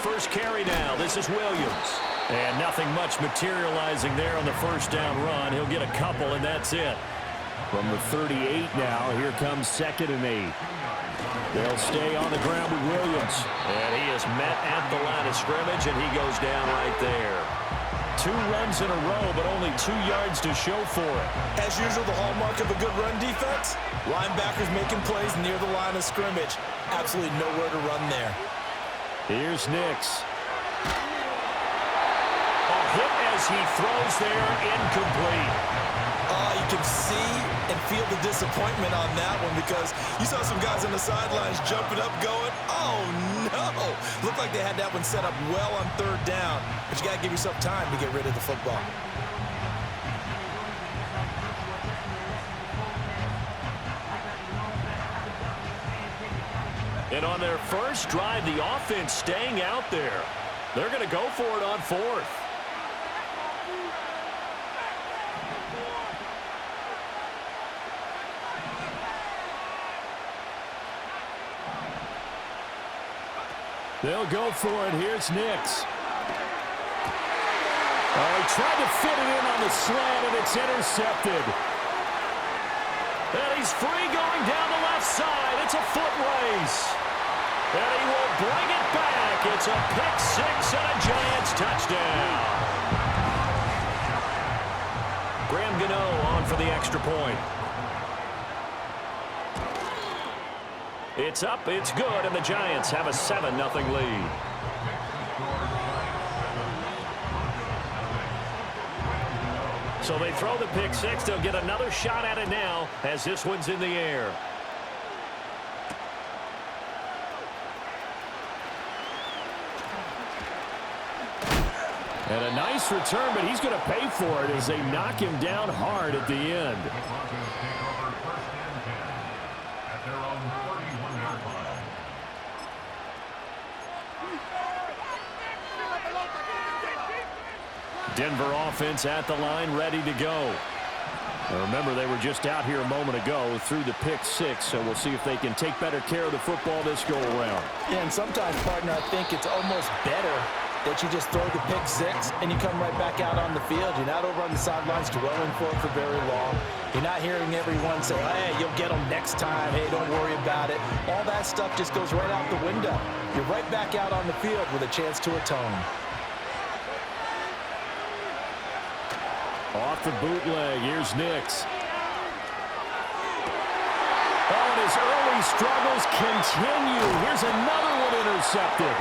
first carry now. This is Williams. And nothing much materializing there on the first down run. He'll get a couple, and that's it. From the 38 now, here comes 2nd and 8. They'll stay on the ground with Williams. And he is met at the line of scrimmage, and he goes down right there. 2 runs in a row, but only 2 yards to show for it. As usual, the hallmark of a good run defense, linebackers making plays near the line of scrimmage. Absolutely nowhere to run there. Here's Nix. A hit as he throws there, incomplete. You can see and feel the disappointment on that one because you saw some guys on the sidelines jumping up going, oh no! Looked like they had that one set up well on 3rd down, but you got to give yourself time to get rid of the football. And on their first drive, the offense staying out there. They're going to go for it on 4th. They'll go for it. Here's Nix. Oh, he tried to fit it in on the slant, and it's intercepted. And he's free going down the left side. It's a foot race. And he will bring it back. It's a pick 6 and a Giants touchdown. Graham Gano on for the extra point. It's up, it's good, and the Giants have a 7-0 lead. So they throw the pick 6. They'll get another shot at it now as this one's in the air. And a nice return, but he's going to pay for it as they knock him down hard at the end. Denver offense at the line, ready to go. Now remember, they were just out here a moment ago through the pick 6, so we'll see if they can take better care of the football this go-around. Yeah, and sometimes, partner, I think it's almost better that you just throw the pick 6 and you come right back out on the field. You're not over on the sidelines dwelling for it for very long. You're not hearing everyone say, hey, you'll get them next time. Hey, don't worry about it. All that stuff just goes right out the window. You're right back out on the field with a chance to atone. Off the bootleg, here's Nix. Oh, and his early struggles continue. Here's another one intercepted.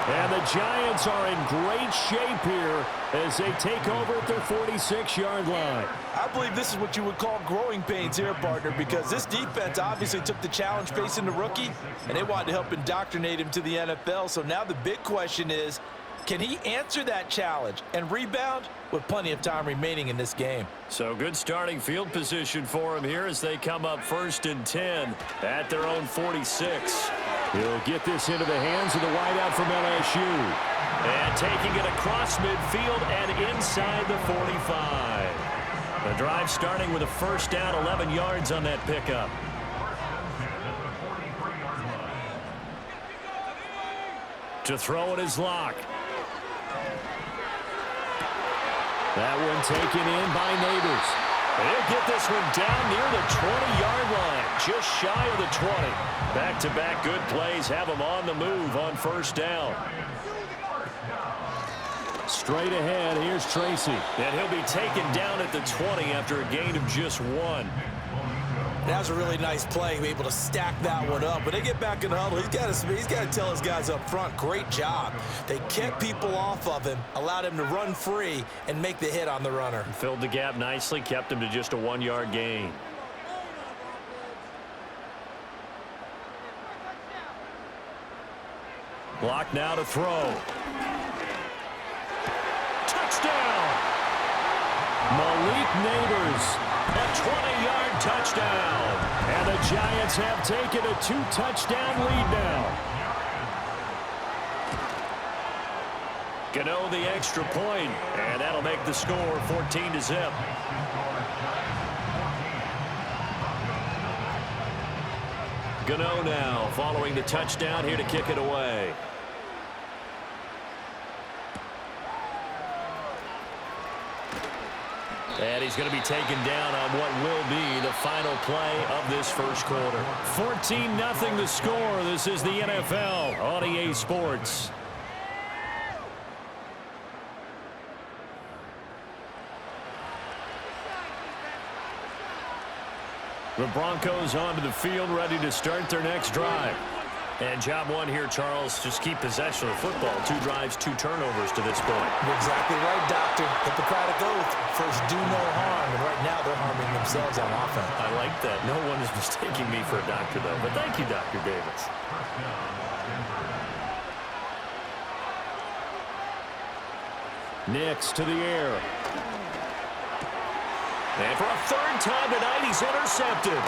And the Giants are in great shape here as they take over at their 46-yard line. I believe this is what you would call growing pains here, partner, because this defense obviously took the challenge facing the rookie, and they wanted to help indoctrinate him to the NFL. So now the big question is, can he answer that challenge and rebound with plenty of time remaining in this game? So good starting field position for him here as they come up 1st and 10 at their own 46. He'll get this into the hands of the wideout from LSU. And taking it across midfield and inside the 45. The drive starting with a first down, 11 yards on that pickup. To throw it is Locke. That one taken in by Neighbors. They'll get this one down near the 20-yard line, just shy of the 20. Back-to-back good plays have them on the move on first down. Straight ahead, here's Tracy. And he'll be taken down at the 20 after a gain of just 1. That was a really nice play, able to stack that one up. When they get back in the huddle, he's got to tell his guys up front, great job. They kept people off of him, allowed him to run free, and make the hit on the runner. Filled the gap nicely, kept him to just a 1-yard gain. Block now to throw. Touchdown! Malik Neighbors. A 20-yard touchdown. And the Giants have taken a 2-touchdown lead now. Gano the extra point, and that'll make the score 14-0. Gano now following the touchdown here to kick it away. And he's going to be taken down on what will be the final play of this first quarter. 14-0 the score. This is the NFL on EA Sports. The Broncos onto the field, ready to start their next drive. And job one here, Charles, just keep possession of the football. 2 drives, 2 turnovers to this point. You're exactly right, Doctor. Hippocratic oath. First, do no harm. And right now, they're harming themselves on offense. I like that. No one is mistaking me for a doctor, though. But thank you, Dr. Davis. Next to the air. And for a 3rd time tonight, he's intercepted.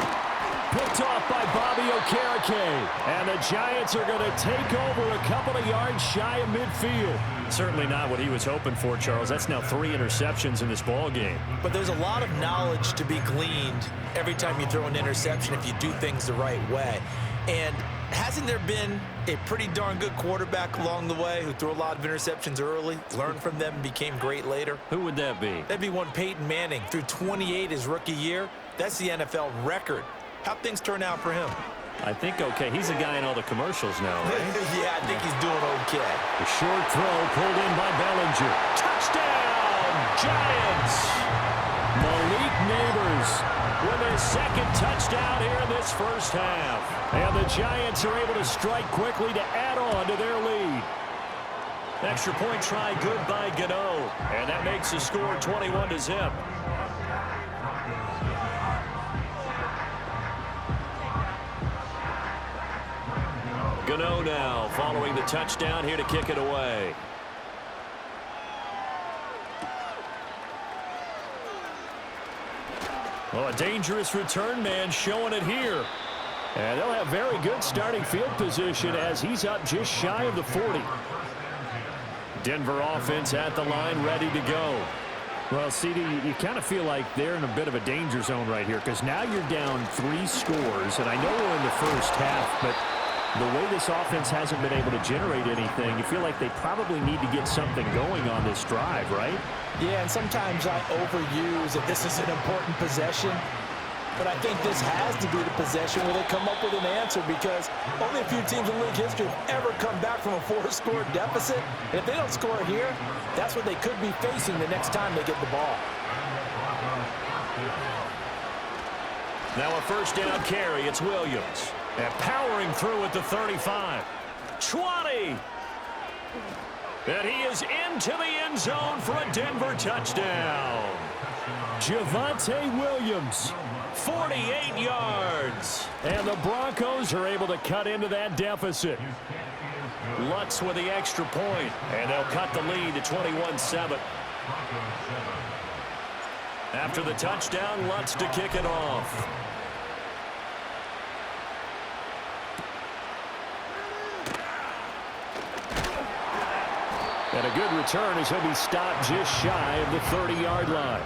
Picked off by Bobby Okereke. And the Giants are going to take over a couple of yards shy of midfield. Certainly not what he was hoping for, Charles. That's now 3 interceptions in this ball game. But there's a lot of knowledge to be gleaned every time you throw an interception if you do things the right way. And hasn't there been a pretty darn good quarterback along the way who threw a lot of interceptions early, learned from them, and became great later? Who would that be? That'd be one Peyton Manning. Threw 28 his rookie year. That's the NFL record. How'd things turn out for him? I think okay. He's a guy in all the commercials now, right? Yeah, I think he's doing okay. The short throw pulled in by Bellinger. Touchdown, Giants! Malik Neighbors with his 2nd touchdown here in this first half. And the Giants are able to strike quickly to add on to their lead. Extra point try good by Gano. And that makes the score 21-0. Gano now following the touchdown here to kick it away. Well, a dangerous return man showing it here. And they'll have very good starting field position as he's up just shy of the 40. Denver offense at the line, ready to go. Well, CD, you kind of feel like they're in a bit of a danger zone right here because now you're down 3 scores, and I know we're in the first half, but the way this offense hasn't been able to generate anything, you feel like they probably need to get something going on this drive, right? Yeah, and sometimes I overuse that this is an important possession. But I think this has to be the possession where they come up with an answer because only a few teams in league history have ever come back from a 4-score deficit. And if they don't score here, that's what they could be facing the next time they get the ball. Now a 1st down carry. It's Williams. And powering through at the 35. 20. And he is into the end zone for a Denver touchdown. Javonte Williams, 48 yards. And the Broncos are able to cut into that deficit. Lutz with the extra point, and they'll cut the lead to 21-7. After the touchdown, Lutz to kick it off. And a good return as he'll be stopped just shy of the 30-yard line.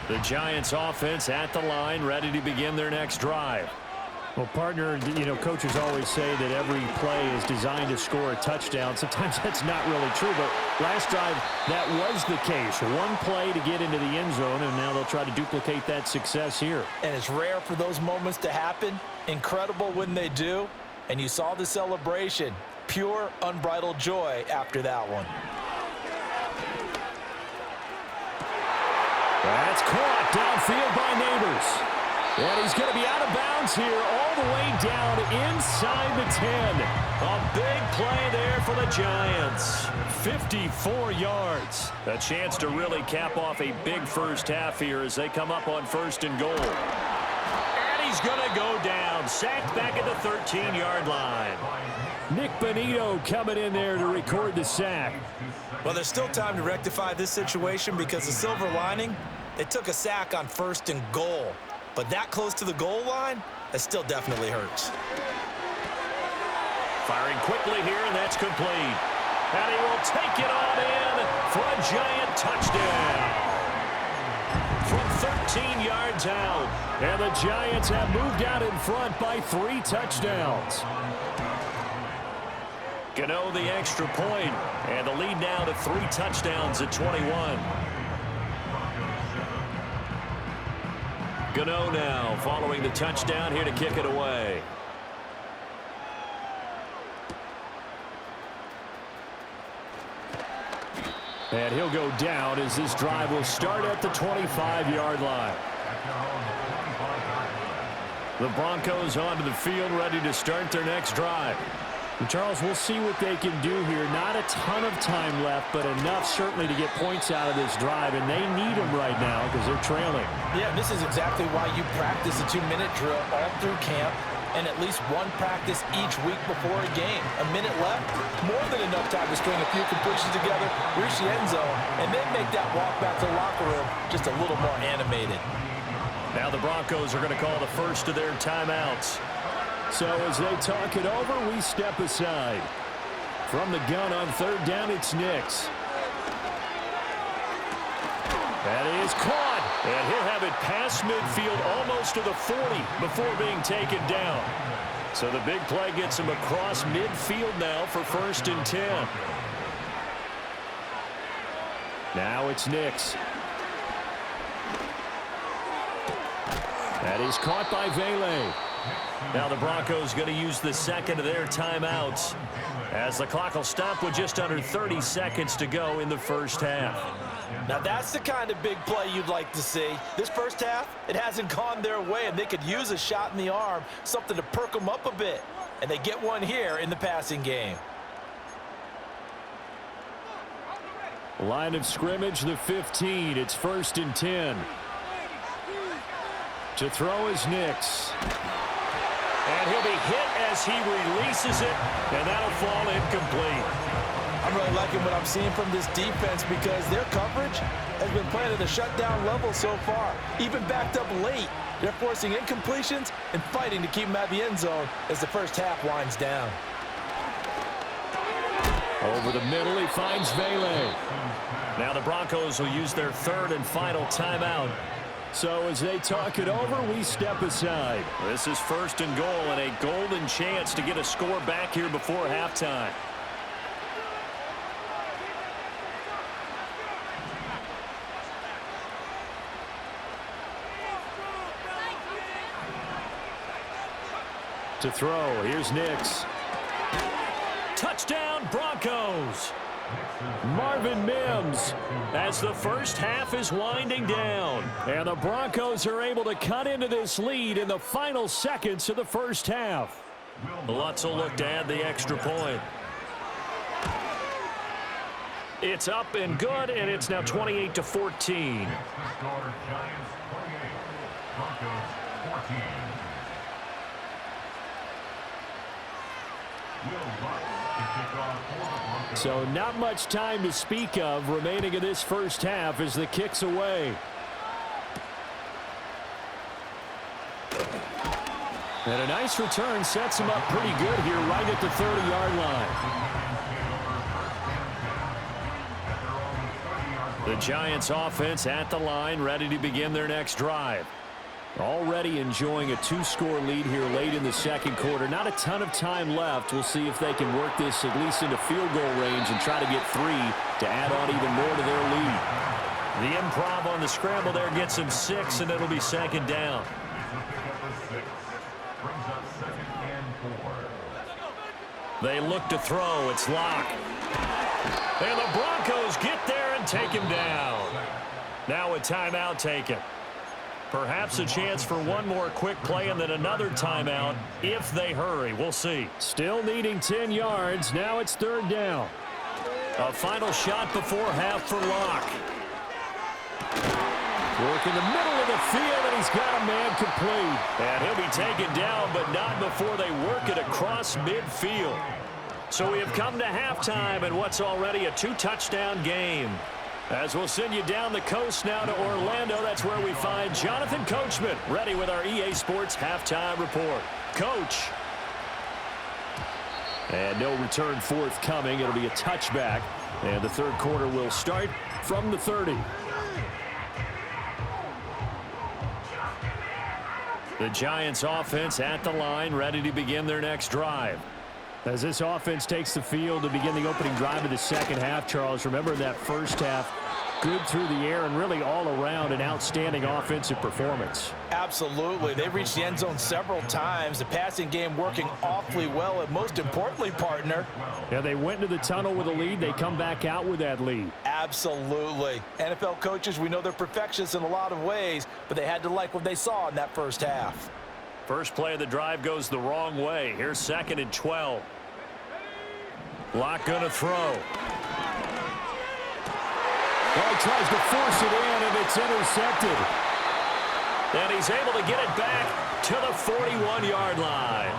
The Giants offense at the line, ready to begin their next drive. Well, partner, you know, coaches always say that every play is designed to score a touchdown. Sometimes that's not really true, but last drive, that was the case. One play to get into the end zone, and now they'll try to duplicate that success here. And it's rare for those moments to happen. Incredible when they do. And you saw the celebration. Pure, unbridled joy after that one. That's caught downfield by Neighbors. And he's going to be out of bounds here all the way down inside the 10. A big play there for the Giants. 54 yards. A chance to really cap off a big first half here as they come up on 1st and goal. And he's going to go down. Sacked back at the 13-yard line. Nick Bonito coming in there to record the sack. Well, there's still time to rectify this situation because the silver lining, they took a sack on 1st and goal. But that close to the goal line, that still definitely hurts. Firing quickly here, and that's complete. And he will take it on in for a Giant touchdown. From 13 yards out. And the Giants have moved out in front by 3 touchdowns. Gano the extra point, and the lead now to 3 touchdowns at 21. Gano now following the touchdown here to kick it away. And he'll go down as this drive will start at the 25-yard line. The Broncos onto the field, ready to start their next drive. And Charles, we'll see what they can do here. Not a ton of time left, but enough certainly to get points out of this drive, and they need them right now because they're trailing. Yeah, this is exactly why you practice a 2-minute drill all through camp and at least one practice each week before a game. A minute left, more than enough time to string a few completions together, reach the end zone, and then make that walk back to the locker room just a little more animated. Now the Broncos are going to call the first of their timeouts. So as they talk it over, we step aside. From the gun on third down, it's Nix. That is caught, and he'll have it past midfield almost to the 40 before being taken down. So the big play gets him across midfield now for 1st and 10. Now it's Nix. That is caught by Vele. Now the Broncos going to use the second of their timeouts as the clock will stop with just under 30 seconds to go in the first half. Now that's the kind of big play you'd like to see. This first half, it hasn't gone their way, and they could use a shot in the arm, something to perk them up a bit. And they get one here in the passing game. Line of scrimmage, the 15. It's 1st and 10. To throw is Nix. And he'll be hit as he releases it, and that'll fall incomplete. I'm really liking what I'm seeing from this defense because their coverage has been playing at a shutdown level so far. Even backed up late, they're forcing incompletions and fighting to keep them at the end zone as the first half winds down. Over the middle, he finds Vele. Now the Broncos will use their third and final timeout. So as they talk it over, we step aside. This is 1st and goal and a golden chance to get a score back here before halftime. To throw, here's Nix. Touchdown, Broncos. Marvin Mims as the first half is winding down. And the Broncos are able to cut into this lead in the final seconds of the first half. Lutz will look to add the extra point. It's up and good, and it's now 28-14. So not much time to speak of remaining in this first half as the kick's away. And a nice return sets him up pretty good here right at the 30-yard line. The Giants offense at the line, ready to begin their next drive. Already enjoying a 2-score lead here late in the second quarter. Not a ton of time left. We'll see if they can work this at least into field goal range and try to get 3 to add on even more to their lead. The improv on the scramble there gets them 6, and it'll be 2nd down. They look to throw. It's Locke. And the Broncos get there and take him down. Now a timeout taken. Perhaps a chance for one more quick play and then another timeout if they hurry. We'll see. Still needing 10 yards. Now it's 3rd down. A final shot before half for Locke. Work in the middle of the field, and he's got a man complete. And he'll be taken down, but not before they work it across midfield. So we have come to halftime in what's already a 2-touchdown game. As we'll send you down the coast now to Orlando, that's where we find Jonathan Coachman, ready with our EA Sports halftime report. Coach. And no return forthcoming. It'll be a touchback. And the third quarter will start from the 30. The Giants offense at the line, ready to begin their next drive. As this offense takes the field to begin the opening drive of the second half, Charles, remember that first half, good through the air and really all around an outstanding offensive performance. Absolutely. They reached the end zone several times. The passing game working awfully well, and most importantly, partner. Yeah, they went into the tunnel with a lead. They come back out with that lead. Absolutely. NFL coaches, we know they're perfectionists in a lot of ways, but they had to like what they saw in that first half. First play of the drive goes the wrong way. Here's 2nd and 12. Lock gonna throw. Well, he tries to force it in, and it's intercepted. And he's able to get it back to the 41-yard line.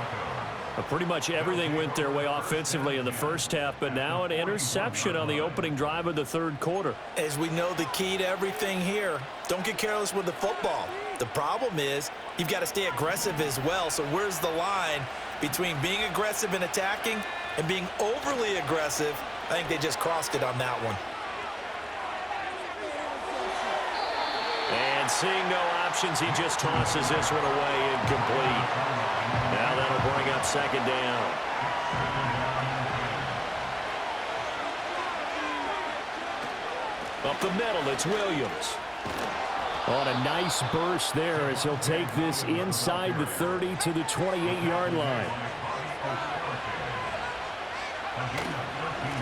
Pretty much everything went their way offensively in the first half, but now an interception on the opening drive of the third quarter. As we know, the key to everything here, don't get careless with the football. The problem is you've got to stay aggressive as well. So where's the line between being aggressive and attacking and being overly aggressive? I think they just crossed it on that one. And seeing no options, he just tosses this one away, incomplete. Now that'll bring up 2nd down. Up the middle, it's Williams. On a nice burst there as he'll take this inside the 30 to the 28-yard line.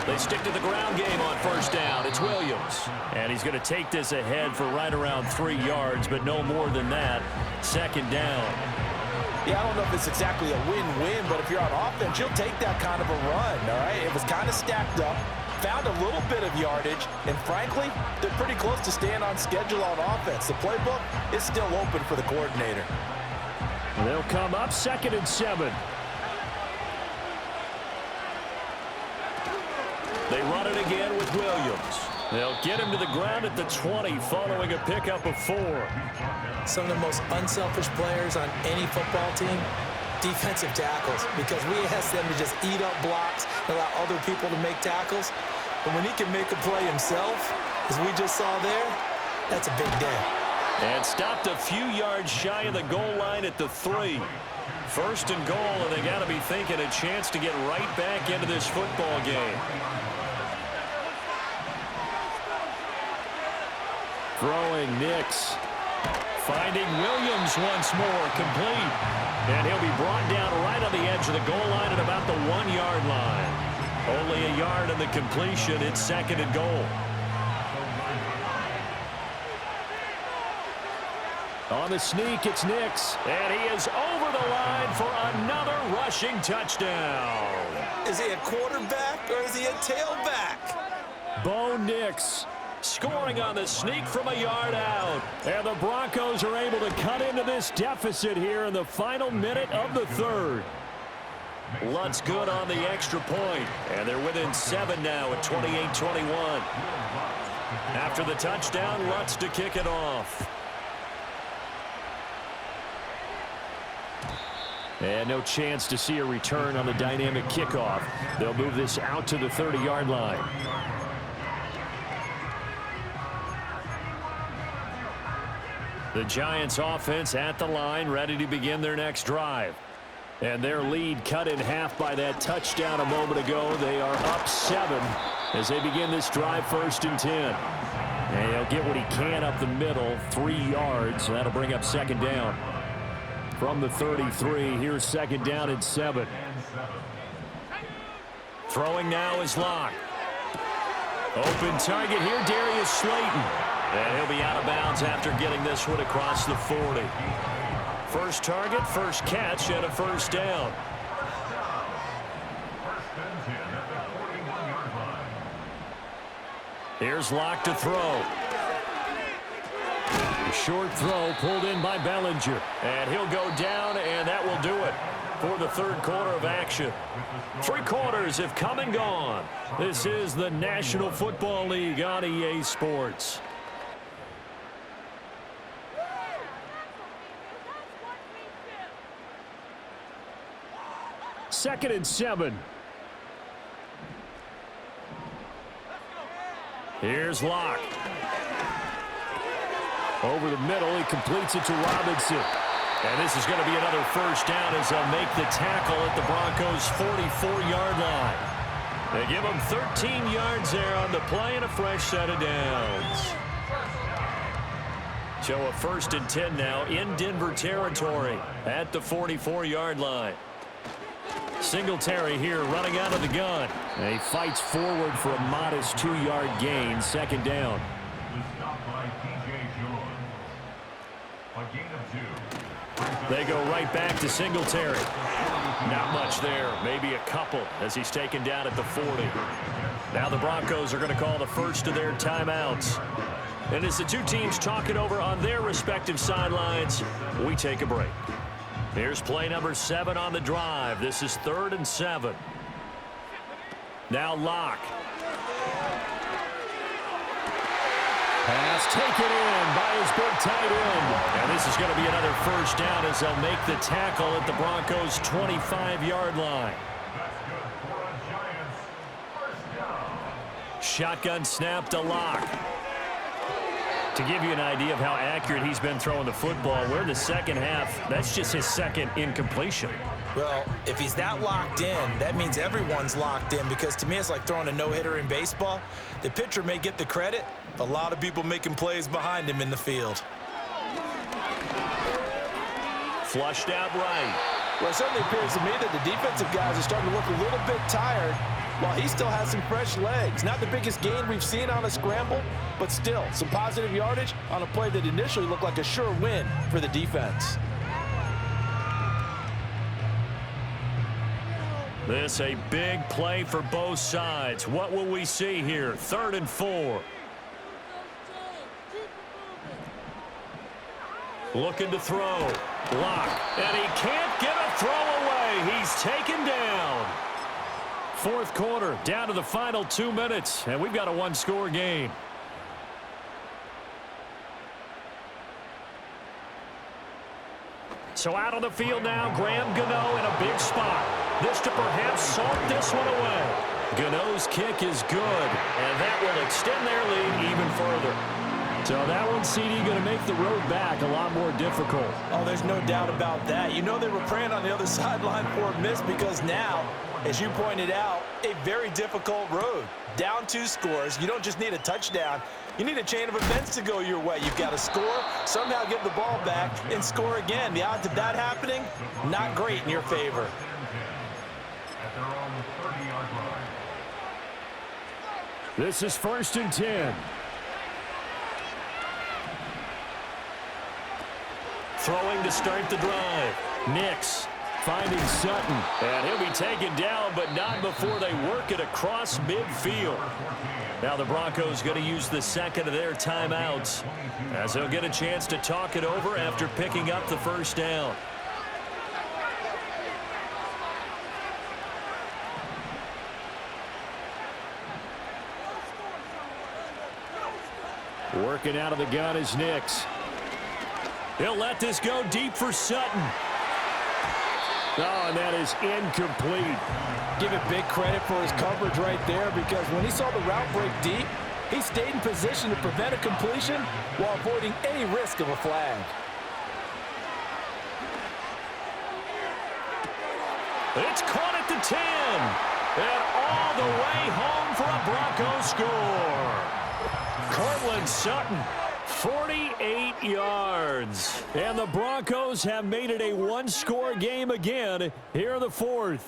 They stick to the ground game on first down. It's Williams. And he's going to take this ahead for right around 3 yards, but no more than that. 2nd down. Yeah, I don't know if it's exactly a win-win, but if you're on offense, you'll take that kind of a run, all right? It was kind of stacked up, found a little bit of yardage, and frankly, they're pretty close to staying on schedule on offense. The playbook is still open for the coordinator. They'll come up 2nd and 7. They run it again with Williams. They'll get him to the ground at the 20 following a pickup of 4. Some of the most unselfish players on any football team, defensive tackles, because we ask them to just eat up blocks and allow other people to make tackles. But when he can make a play himself, as we just saw there, that's a big day. And stopped a few yards shy of the goal line at the 3. 1st and goal, and they got to be thinking a chance to get right back into this football game. Throwing Nix. Finding Williams once more, complete. And he'll be brought down right on the edge of the goal line at about the 1-yard line. Only a yard in the completion. It's 2nd and goal. On the sneak, it's Nix. And he is over the line for another rushing touchdown. Is he a quarterback or is he a tailback? Bo Nix scoring on the sneak from a yard out. And the Broncos are able to cut into this deficit here in the final minute of the third. Lutz good on the extra point. And they're within 7 now at 28-21. After the touchdown, Lutz to kick it off. And no chance to see a return on the dynamic kickoff. They'll move this out to the 30-yard line. The Giants offense at the line, ready to begin their next drive. And their lead cut in half by that touchdown a moment ago. They are up 7 as they begin this drive 1st and 10. And he'll get what he can up the middle, 3 yards. That'll bring up 2nd down. From the 33, here's 2nd down and 7. Throwing now is Locke. Open target here, Darius Slayton. And he'll be out of bounds after getting this one across the 40. First target, first catch, and a 1st down. Here's Locke to throw. A short throw pulled in by Bellinger. And he'll go down, and that will do it for the third quarter of action. 3 quarters have come and gone. This is the National Football League on EA Sports. 2nd and 7. Here's Locke. Over the middle, he completes it to Robinson. And this is going to be another first down as they'll make the tackle at the Broncos' 44-yard line. They give them 13 yards there on the play and a fresh set of downs. So a 1st and 10 now in Denver territory at the 44-yard line. Singletary here running out of the gun. And he fights forward for a modest 2-yard gain, 2nd down. They go right back to Singletary. Not much there, maybe a couple as he's taken down at the 40. Now the Broncos are going to call the first of their timeouts. And as the two teams talk it over on their respective sidelines, we take a break. Here's play number 7 on the drive. This is 3rd and 7. Now Locke. Pass taken in by his big tight end. And this is going to be another first down as they'll make the tackle at the Broncos' 25-yard line. Shotgun snap to Locke. To give you an idea of how accurate he's been throwing the football, we're in the second half. That's just his second incompletion. Well, if he's that locked in, that means everyone's locked in, because to me it's like throwing a no-hitter in baseball. The pitcher may get the credit, a lot of people making plays behind him in the field. Flushed out right. Well, it certainly appears to me that the defensive guys are starting to look a little bit tired, while he still has some fresh legs. Not the biggest gain we've seen on a scramble, but still some positive yardage on a play that initially looked like a sure win for the defense. This a big play for both sides. What will we see here? 3rd and 4. Looking to throw. Block. And he can't get a throw away. He's taken down. 4th quarter, down to the final 2 minutes, and we've got a 1-score game. So out on the field now, Graham Gano in a big spot. This to perhaps salt this one away. Gano's kick is good, and that will extend their lead even further. So that one, CD, going to make the road back a lot more difficult. Oh, there's no doubt about that. You know they were praying on the other sideline for a miss, because now, as you pointed out, a very difficult road. Down 2 scores. You don't just need a touchdown. You need a chain of events to go your way. You've got to score, somehow get the ball back, and score again. The odds of that happening, not great in your favor. This is 1st and 10. Throwing to start the drive. Nix finding Sutton. And he'll be taken down, but not before they work it across midfield. Now the Broncos going to use the second of their timeouts, as they'll get a chance to talk it over after picking up the first down. Working out of the gun is Nix. He'll let this go deep for Sutton. Oh, and that is incomplete. Give it big credit for his coverage right there, because when he saw the route break deep, he stayed in position to prevent a completion while avoiding any risk of a flag. It's caught at the 10. And all the way home for a Broncos score. Cortland Sutton, 48 yards. And the Broncos have made it a 1-score game again here in the 4th.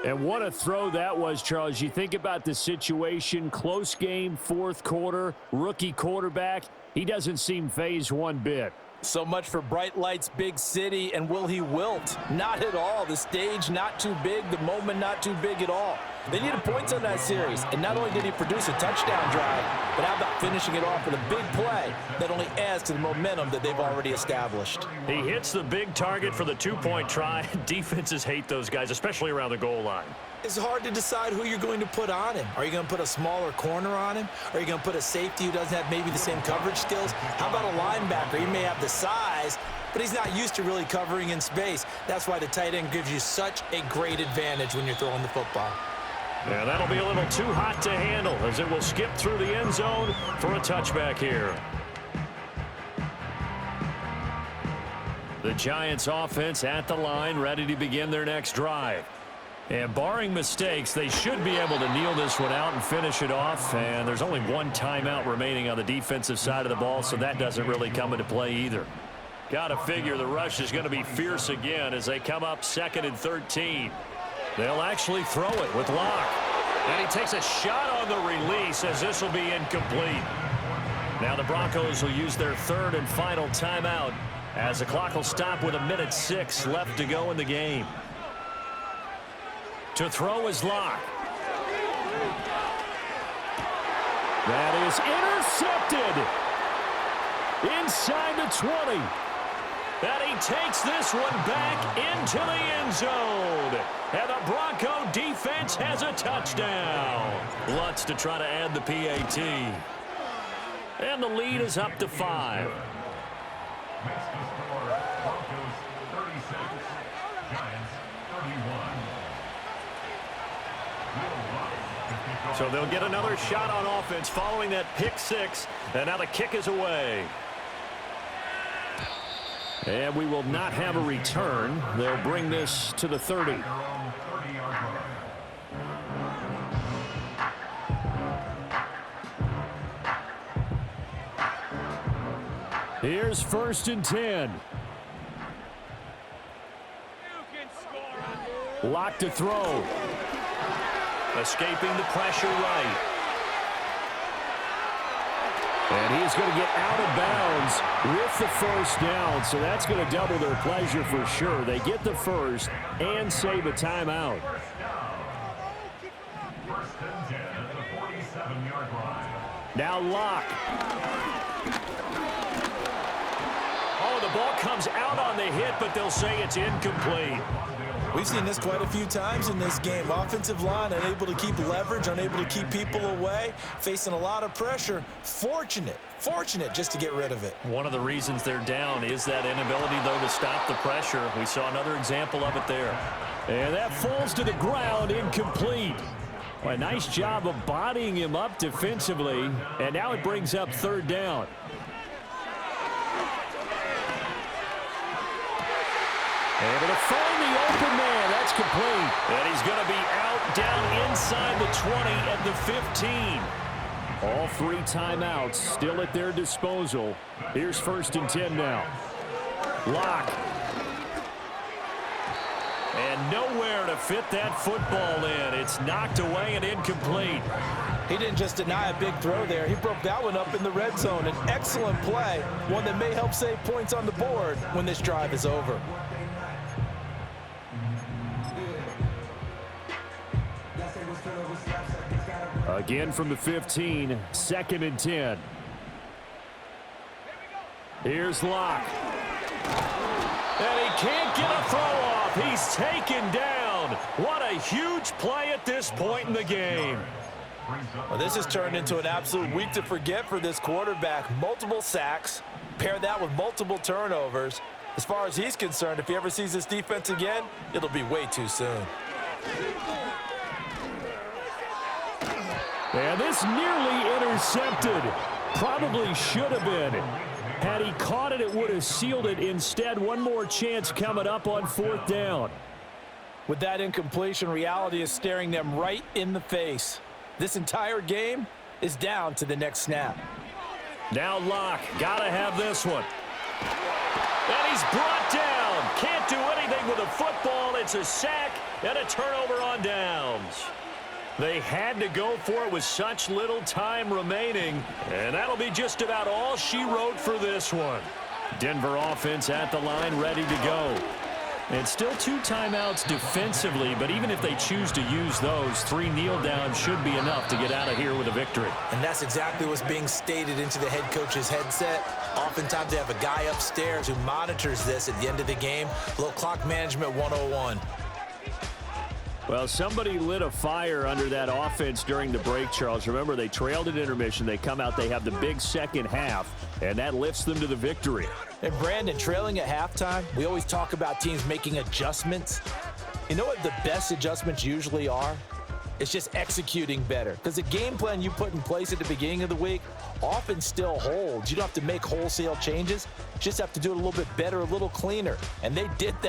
And what a throw that was, Charles. You think about the situation, close game, 4th quarter, rookie quarterback. He doesn't seem fazed one bit. So much for bright lights, big city, and will he wilt? Not at all. The stage not too big, the moment not too big at all. They needed points on that series, and not only did he produce a touchdown drive, but how about finishing it off with a big play that only adds to the momentum that they've already established. He hits the big target for the 2-point try. Defenses hate those guys, especially around the goal line. It's hard to decide who you're going to put on him. Are you going to put a smaller corner on him? Are you going to put a safety who doesn't have maybe the same coverage skills? How about a linebacker? He may have the size, but he's not used to really covering in space. That's why the tight end gives you such a great advantage when you're throwing the football. Yeah, that'll be a little too hot to handle, as it will skip through the end zone for a touchback here. The Giants offense at the line, ready to begin their next drive. And barring mistakes, they should be able to kneel this one out and finish it off. And there's only one timeout remaining on the defensive side of the ball, so that doesn't really come into play either. Got to figure the rush is going to be fierce again as they come up 2nd and 13. They'll actually throw it with Locke. And he takes a shot on the release as this will be incomplete. Now the Broncos will use their 3rd and final timeout as the clock will stop with 1:06 left to go in the game. To throw is Locke. That is intercepted inside the 20. And he takes this one back into the end zone. And the Bronco defense has a touchdown. Lutz to try to add the PAT. And the lead is up to 5. So they'll get another shot on offense following that pick 6. And now the kick is away. And we will not have a return. They'll bring this to the 30. Here's 1st and 10. Locke to throw. Escaping the pressure right. And he's going to get out of bounds with the 1st down, so that's going to double their pleasure for sure. They get the 1st and save a timeout. Now Locke. Oh, the ball comes out on the hit, but they'll say it's incomplete. We've seen this quite a few times in this game. Offensive line unable to keep leverage, unable to keep people away, facing a lot of pressure. Fortunate just to get rid of it. One of the reasons they're down is that inability, though, to stop the pressure. We saw another example of it there. And that falls to the ground, incomplete. Well, a nice job of bodying him up defensively, and now it brings up 3rd down. Able to find the open man. That's complete. And he's going to be out down inside the 20 at the 15. All 3 timeouts still at their disposal. Here's 1st and 10 now. Locke. And nowhere to fit that football in. It's knocked away and incomplete. He didn't just deny a big throw there. He broke that one up in the red zone. An excellent play. One that may help save points on the board when this drive is over. Again from the 15, 2nd and 10. Here's Locke. And he can't get a throw off. He's taken down. What a huge play at this point in the game. Well, this has turned into an absolute week to forget for this quarterback. Multiple sacks. Pair that with multiple turnovers. As far as he's concerned, if he ever sees this defense again, it'll be way too soon. And this nearly intercepted. Probably should have been. Had he caught it, it would have sealed it. Instead, one more chance coming up on 4th down. With that incompletion, reality is staring them right in the face. This entire game is down to the next snap. Now Locke, gotta have this one. And he's brought down. Can't do anything with a football. It's a sack and a turnover on downs. They had to go for it with such little time remaining, and that'll be just about all she wrote for this one. Denver offense at the line, ready to go. And still 2 timeouts defensively, but even if they choose to use those, 3 kneel downs should be enough to get out of here with a victory. And that's exactly what's being stated into the head coach's headset. Oftentimes they have a guy upstairs who monitors this at the end of the game. A little clock management 101. Well, somebody lit a fire under that offense during the break, Charles. Remember, they trailed at intermission. They come out, they have the big second half, and that lifts them to the victory. And Brandon, trailing at halftime, we always talk about teams making adjustments. You know what the best adjustments usually are? It's just executing better. Because the game plan you put in place at the beginning of the week often still holds. You don't have to make wholesale changes. You just have to do it a little bit better, a little cleaner. And they did that.